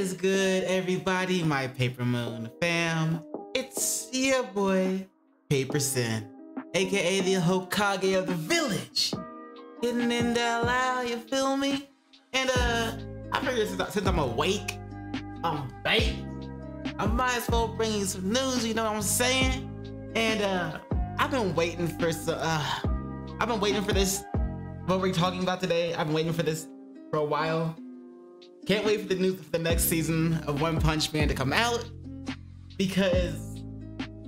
is good, everybody? My Paper Moon fam. It's your boy, PaperSin, aka the Hokage of the village. Hidden in that loud, you feel me? And I figured since I'm awake, I'm baked, I might as well bring you some news, you know what I'm saying? And I've been waiting for this. What we're talking about today. I've been waiting for this for a while. Can't wait for the news for the next season of One Punch Man to come out, because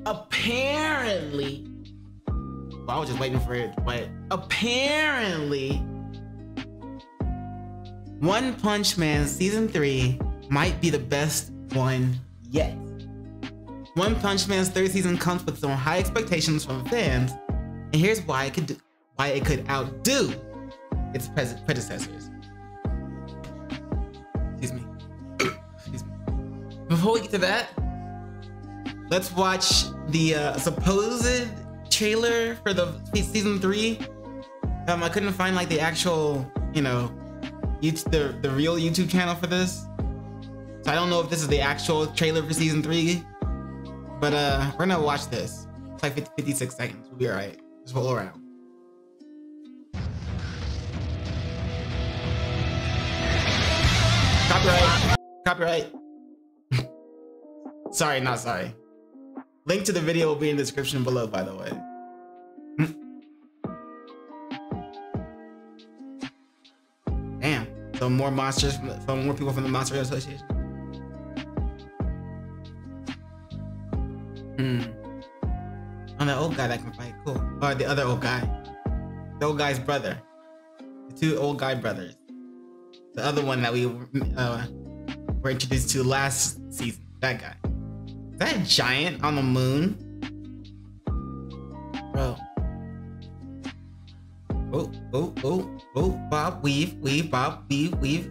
apparently, well, I was just waiting for it, but apparently One Punch Man Season 3 might be the best one yet. One Punch Man's third season comes with some high expectations from fans, and here's why it could outdo its predecessors. Excuse me. Excuse me. Before we get to that, let's watch the supposed trailer for the season 3. I couldn't find like the actual, you know, the real YouTube channel for this, so I don't know if this is the actual trailer for season 3. But we're gonna watch this. It's like 56 seconds. We'll be alright. Just roll around. Copyright. Copyright. Sorry, not sorry. Link to the video will be in the description below, by the way. Damn. So more monsters from more people from the Monster Association. Oh, the old guy that can fight. Cool. Or the other old guy. The old guy's brother. The two old guy brothers. The other one that we were introduced to last season. That guy. Is that a giant on the moon? Bro. Oh, bob, weave, bob, weave.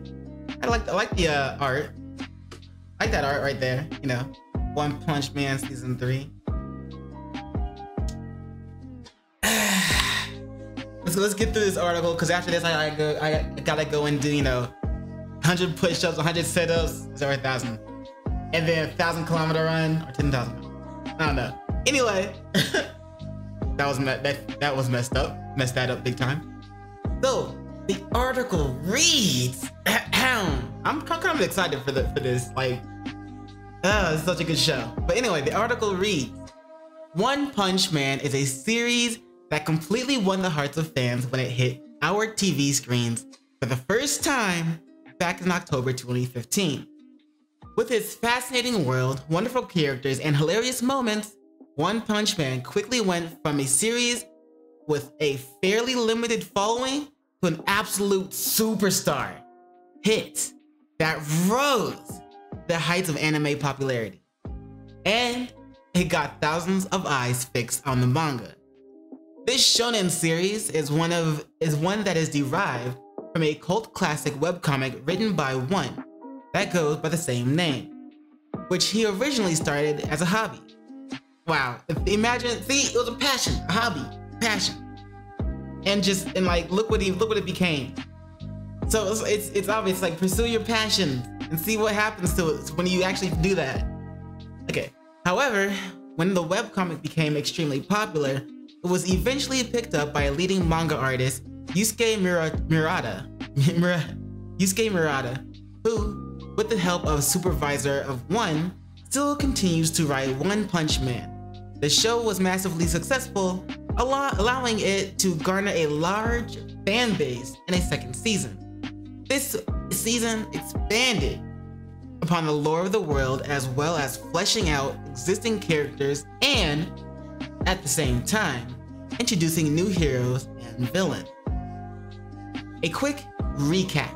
I like the art. I like that art right there, you know. One Punch Man Season 3. Let's get through this article, because after this I gotta go and do, you know, 100 push-ups, 100 sit-ups, or 1,000, and then 1,000-kilometer run, or 10,000. I don't know. Anyway, that was messed that up big time. So the article reads, I'm kind of excited for this. Like, it's such a good show. But anyway, the article reads, One Punch Man is a series that completely won the hearts of fans when it hit our TV screens for the first time back in October 2015. With its fascinating world, wonderful characters, and hilarious moments, One Punch Man quickly went from a series with a fairly limited following to an absolute superstar hit that rose the heights of anime popularity. And it got thousands of eyes fixed on the manga. This shonen series is one that is derived from a cult classic webcomic written by one that goes by the same name, which he originally started as a hobby. Wow, imagine, see, it was a passion, a hobby, passion. And like, look what it became. So it's obvious, like, pursue your passion and see what happens to it when you actually do that. Okay, however, when the webcomic became extremely popular, it was eventually picked up by a leading manga artist, Yusuke Murata, who, with the help of Supervisor of One, still continues to write One Punch Man. The show was massively successful, allowing it to garner a large fan base in a second season. This season expanded upon the lore of the world, as well as fleshing out existing characters and, at the same time, introducing new heroes and villains. A quick recap.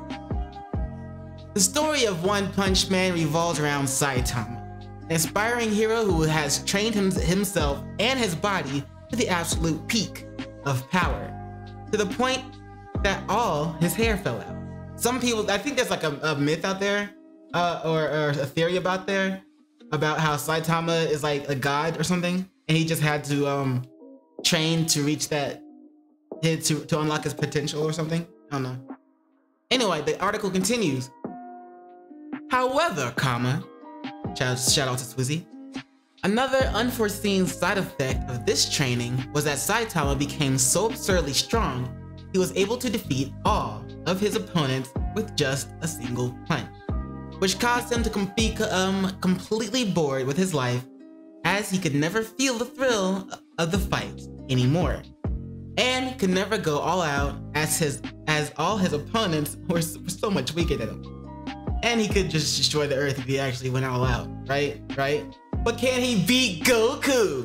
The story of One Punch Man revolves around Saitama, an aspiring hero who has trained himself and his body to the absolute peak of power, to the point that all his hair fell out. Some people, I think there's like a myth out there, or a theory about how Saitama is like a god or something, and he just had to train to reach that, to unlock his potential or something. I don't know. Anyway, the article continues. However, shout out to Swizzy. Another unforeseen side effect of this training was that Saitama became so absurdly strong, he was able to defeat all of his opponents with just a single punch, which caused him to be completely bored with his life, as he could never feel the thrill of the fights anymore, and could never go all out as all his opponents were so much weaker than him. And he could just destroy the earth if he actually went all out, right? But can he beat Goku?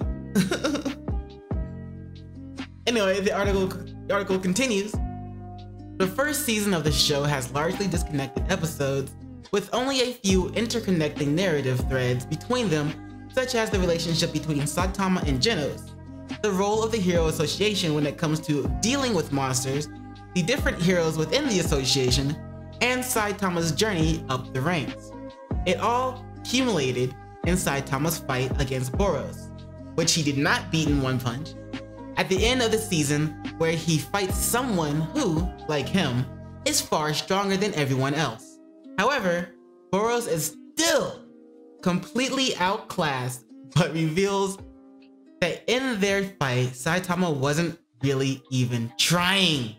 Anyway, the article continues. The first season of the show has largely disconnected episodes, with only a few interconnecting narrative threads between them, such as the relationship between Saitama and Genos, the role of the Hero Association when it comes to dealing with monsters, the different heroes within the association, and Saitama's journey up the ranks. It all accumulated in Saitama's fight against Boros, which he did not beat in one punch, at the end of the season, where he fights someone who, like him, is far stronger than everyone else. However, Boros is still completely outclassed, but reveals that in their fight, Saitama wasn't really even trying.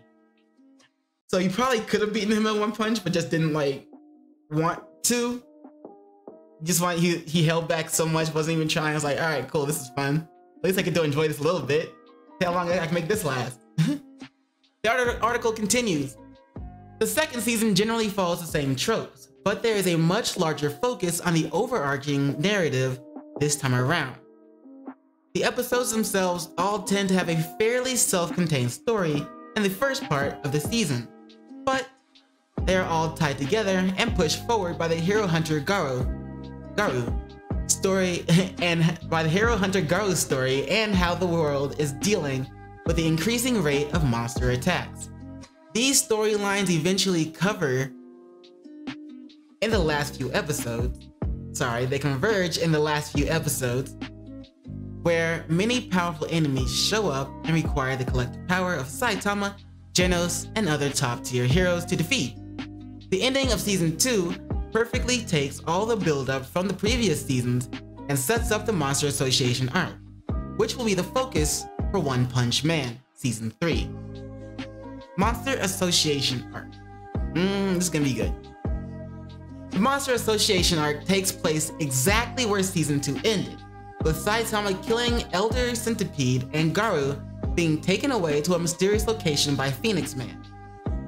So you probably could have beaten him in one punch, but just didn't want to. He held back so much, wasn't even trying. I was like, all right, cool, this is fun. At least I get to enjoy this a little bit. See how long I can make this last. The article continues. The second season generally follows the same tropes, but there is a much larger focus on the overarching narrative this time around. The episodes themselves all tend to have a fairly self-contained story in the first part of the season, but they are all tied together and pushed forward by the Hero Hunter Garu story and how the world is dealing with the increasing rate of monster attacks. These storylines eventually converge in the last few episodes, where many powerful enemies show up and require the collective power of Saitama, Genos, and other top-tier heroes to defeat. The ending of Season 2 perfectly takes all the build-up from the previous seasons and sets up the Monster Association arc, which will be the focus for One Punch Man Season 3. Monster Association arc. This is gonna be good. The Monster Association arc takes place exactly where Season 2 ended, with Saitama killing Elder Centipede and Garu being taken away to a mysterious location by Phoenix Man.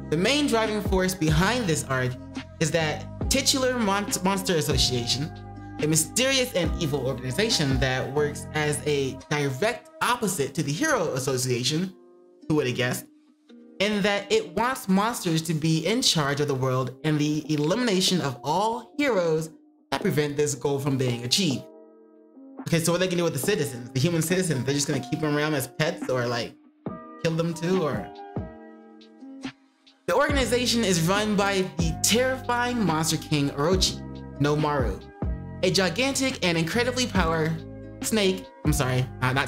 The main driving force behind this arc is that titular Monster Association, a mysterious and evil organization that works as a direct opposite to the Hero Association, who would have guessed, in that it wants monsters to be in charge of the world and the elimination of all heroes that prevent this goal from being achieved. Okay, so what are they gonna do with the citizens, the human citizens? They're just gonna keep them around as pets or kill them too, or? The organization is run by the terrifying Monster King Orochi no Maru, a gigantic and incredibly powerful snake. Not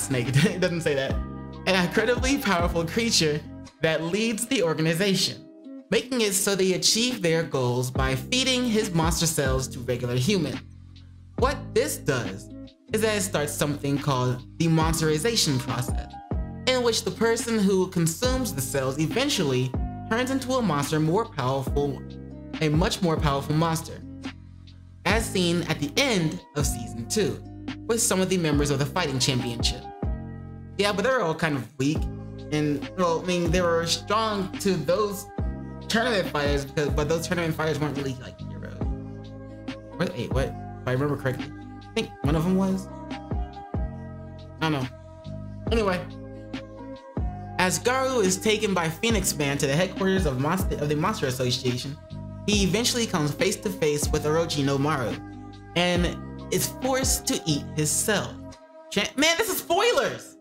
snake, it doesn't say that. An incredibly powerful creature that leads the organization, making it so they achieve their goals by feeding his monster cells to regular humans. What this does is that it starts something called the monsterization process, in which the person who consumes the cells eventually turns into a much more powerful monster, as seen at the end of Season 2, with some of the members of the Fighting Championship. Yeah, but they're all kind of weak, and well, I mean, they were strong to those tournament fighters, but those tournament fighters weren't really heroes. Wait, what? If I remember correctly, I think one of them was? I don't know. Anyway, as Garu is taken by Phoenix Man to the headquarters of the Monster Association, he eventually comes face to face with Orochi no Maru, and is forced to eat his cell. Man, this is spoilers!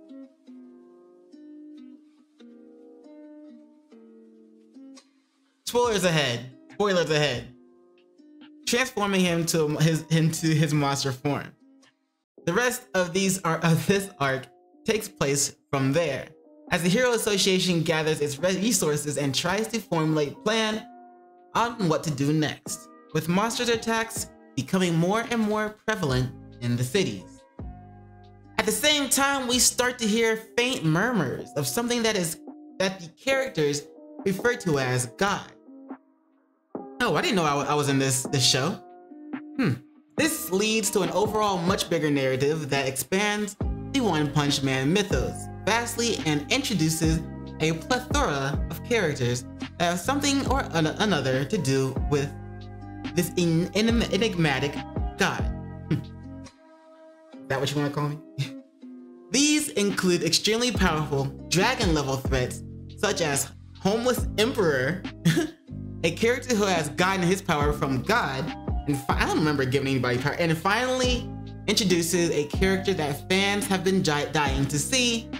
Spoilers ahead. Transforming him into his monster form. The rest of this arc takes place from there, as the Hero Association gathers its resources and tries to formulate a plan on what to do next. with monster attacks becoming more and more prevalent in the cities. At the same time, we start to hear faint murmurs of something that the characters refer to as God. Oh, I didn't know I was in this show. This leads to an overall much bigger narrative that expands the One Punch Man mythos vastly and introduces a plethora of characters that have something or another to do with this enigmatic God. Is that what you want to call me? These include extremely powerful dragon-level threats such as Homeless Emperor, a character who has gotten his power from God, and I don't remember giving anybody power, and finally introduces a character that fans have been dying to see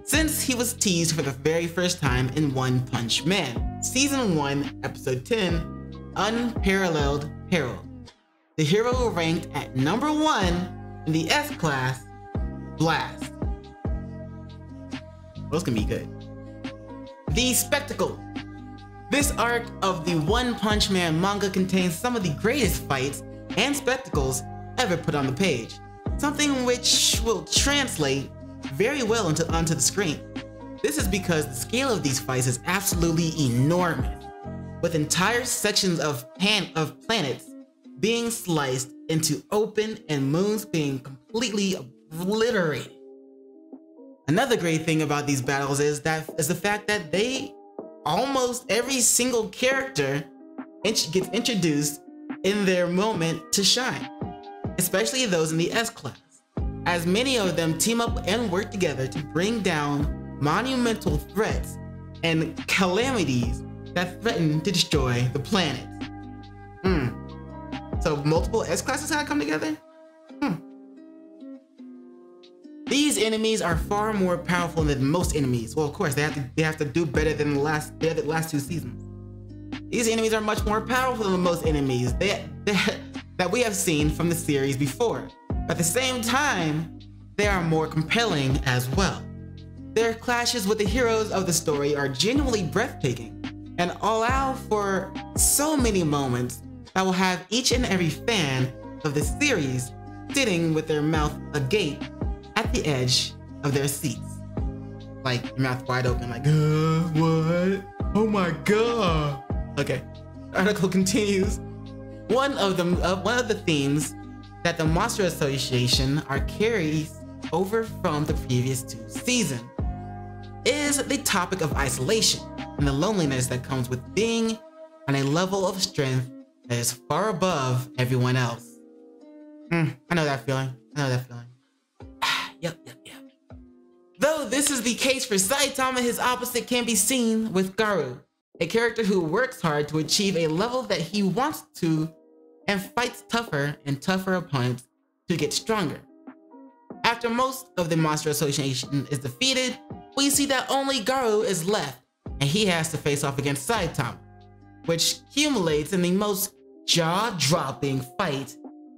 since he was teased for the very first time in One Punch Man, Season 1, Episode 10, Unparalleled Peril. The hero ranked at number 1 in the S class, Blast. Those can be good. The Spectacle. This arc of the One Punch Man manga contains some of the greatest fights and spectacles ever put on the page, something which will translate very well onto the screen. This is because the scale of these fights is absolutely enormous, with entire sections of planets being sliced into open and moons being completely obliterated. Another great thing about these battles is the fact that almost every single character gets introduced in their moment to shine, especially those in the S class, as many of them team up and work together to bring down monumental threats and calamities that threaten to destroy the planet. So multiple S classes have come together? These enemies are far more powerful than most enemies. Well, of course, they have to do better than the last 2 seasons. These enemies are much more powerful than most enemies that we have seen from the series before. At the same time, they are more compelling as well. Their clashes with the heroes of the story are genuinely breathtaking and allow for so many moments that will have each and every fan of the series sitting with their mouth agape at the edge of their seats. Like, your mouth wide open, like, what? Oh my god. Okay, the article continues. One of the themes that the Monster Association carries over from the previous 2 seasons is the topic of isolation and the loneliness that comes with being on a level of strength that is far above everyone else. I know that feeling. Yep. Though this is the case for Saitama, his opposite can be seen with Garou, a character who works hard to achieve a level that he wants to and fights tougher and tougher opponents to get stronger. After most of the Monster Association is defeated, we see that only Garou is left, and he has to face off against Saitama, which culminates in the most jaw-dropping fight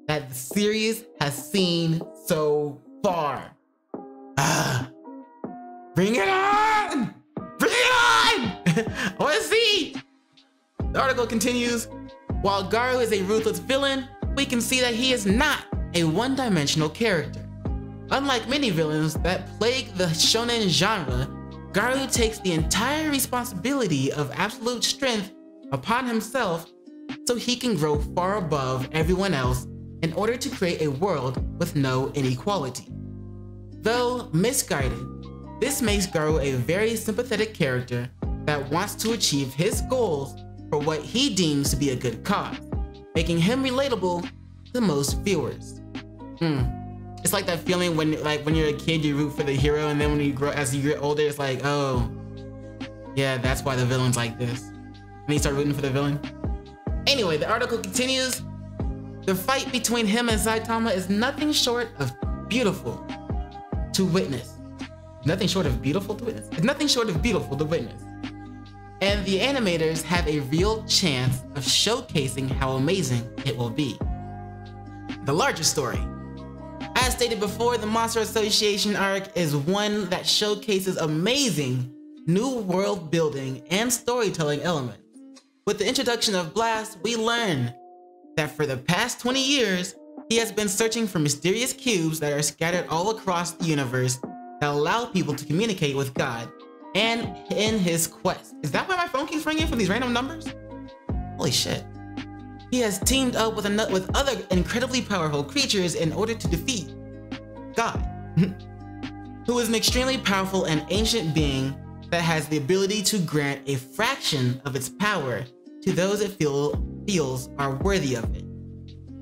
that the series has seen so far. Bring it on! Bring it on! I want to see! The article continues. While Garou is a ruthless villain, we can see that he is not a one-dimensional character. Unlike many villains that plague the shonen genre, Garou takes the entire responsibility of absolute strength upon himself so he can grow far above everyone else in order to create a world with no inequality. Though misguided, this makes Garou a very sympathetic character that wants to achieve his goals for what he deems to be a good cause, making him relatable to most viewers. It's like that feeling when you're a kid, you root for the hero, and then when you grow, as you get older, it's like, oh, yeah, that's why the villain's like this. And you start rooting for the villain. Anyway, the article continues. The fight between him and Saitama is nothing short of beautiful to witness. Nothing short of beautiful to witness? It's nothing short of beautiful to witness. And the animators have a real chance of showcasing how amazing it will be. The larger story. As stated before, the Monster Association arc is one that showcases amazing new world building and storytelling elements. With the introduction of Blast, we learn that for the past 20 years, he has been searching for mysterious cubes that are scattered all across the universe that allow people to communicate with God. And in his quest, is that why my phone keeps ringing from these random numbers? Holy shit. He has teamed up with other incredibly powerful creatures in order to defeat God, who is an extremely powerful and ancient being that has the ability to grant a fraction of its power to those it feels are worthy of it.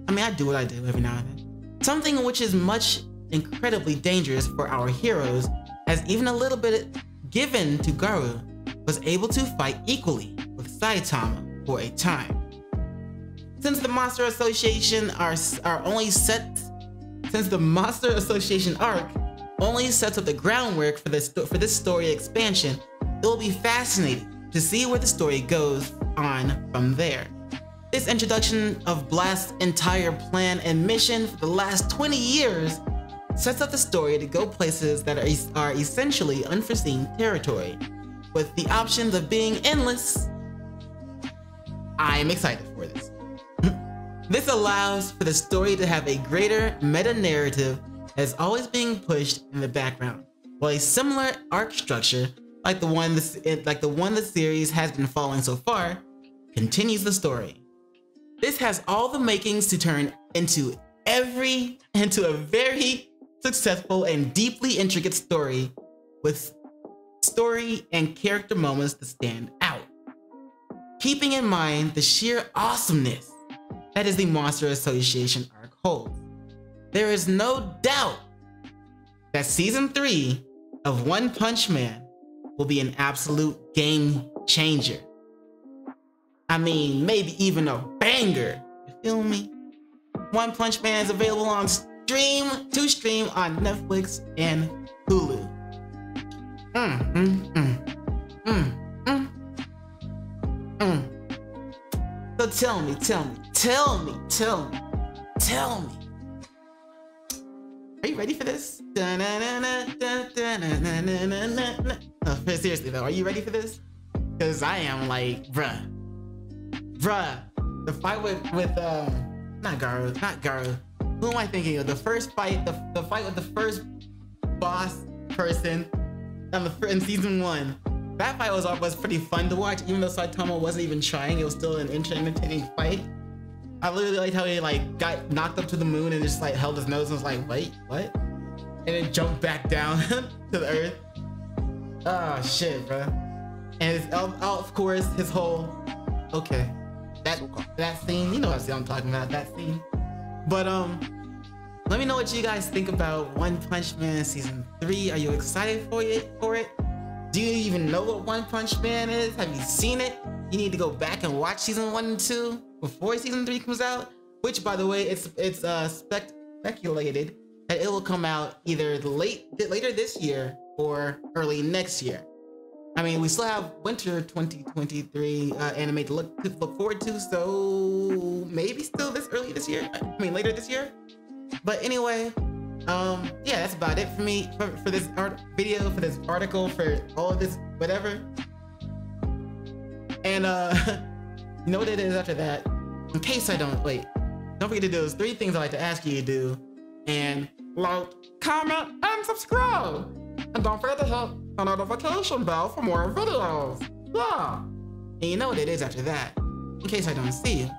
I mean, I do what I do every now and then. Something which is incredibly dangerous for our heroes, as even a little bit given to Garou was able to fight equally with Saitama for a time. Since the Monster Association arc only sets up the groundwork for this story expansion, it will be fascinating to see where the story goes on from there. This introduction of Blast's entire plan and mission for the last 20 years sets up the story to go places that are essentially unforeseen territory, with the options of being endless. I am excited for this. This allows for the story to have a greater meta-narrative that is always being pushed in the background, while a similar arc structure, like the one the series has been following so far, continues the story. This has all the makings to turn into a very successful and deeply intricate story, with story and character moments to stand out. Keeping in mind the sheer awesomeness that is the Monster Association arc holds, there is no doubt that Season 3 of One Punch Man will be an absolute game changer. I mean, maybe even a banger, you feel me? One Punch Man is available on stream on Netflix and Hulu. So tell me. Are you ready for this? No, seriously though, are you ready for this? Cause I am like, bruh. The fight with not Garou. Who am I thinking of? The first fight, the fight with the first boss person in season 1. That fight was pretty fun to watch, even though Saitama wasn't even trying. It was still an entertaining fight. I literally liked how he got knocked up to the moon and just held his nose and was like, wait, what? And then jumped back down to the earth. Oh shit, bro. And of course, his whole, okay. That scene, you know what I'm talking about, that scene. But let me know what you guys think about One Punch Man Season 3. Are you excited for it? Do you even know what One Punch Man is? Have you seen it? You need to go back and watch Season 1 and 2 before Season 3 comes out. Which, by the way, it's speculated that it will come out either later this year or early next year. I mean, we still have winter 2023 anime to look forward to, so maybe still later this year. But anyway, yeah, that's about it for me for this video, for this article, for all of this whatever. And you know what it is after that? In case I don't forget to do those 3 things I like to ask you to do, and like, comment, and subscribe. And don't forget to hit the notification bell for more videos. Yeah. And you know what it is after that. In case I don't see you.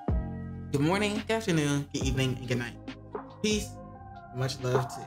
Good morning, good afternoon, good evening, and good night. Peace. Much love to you.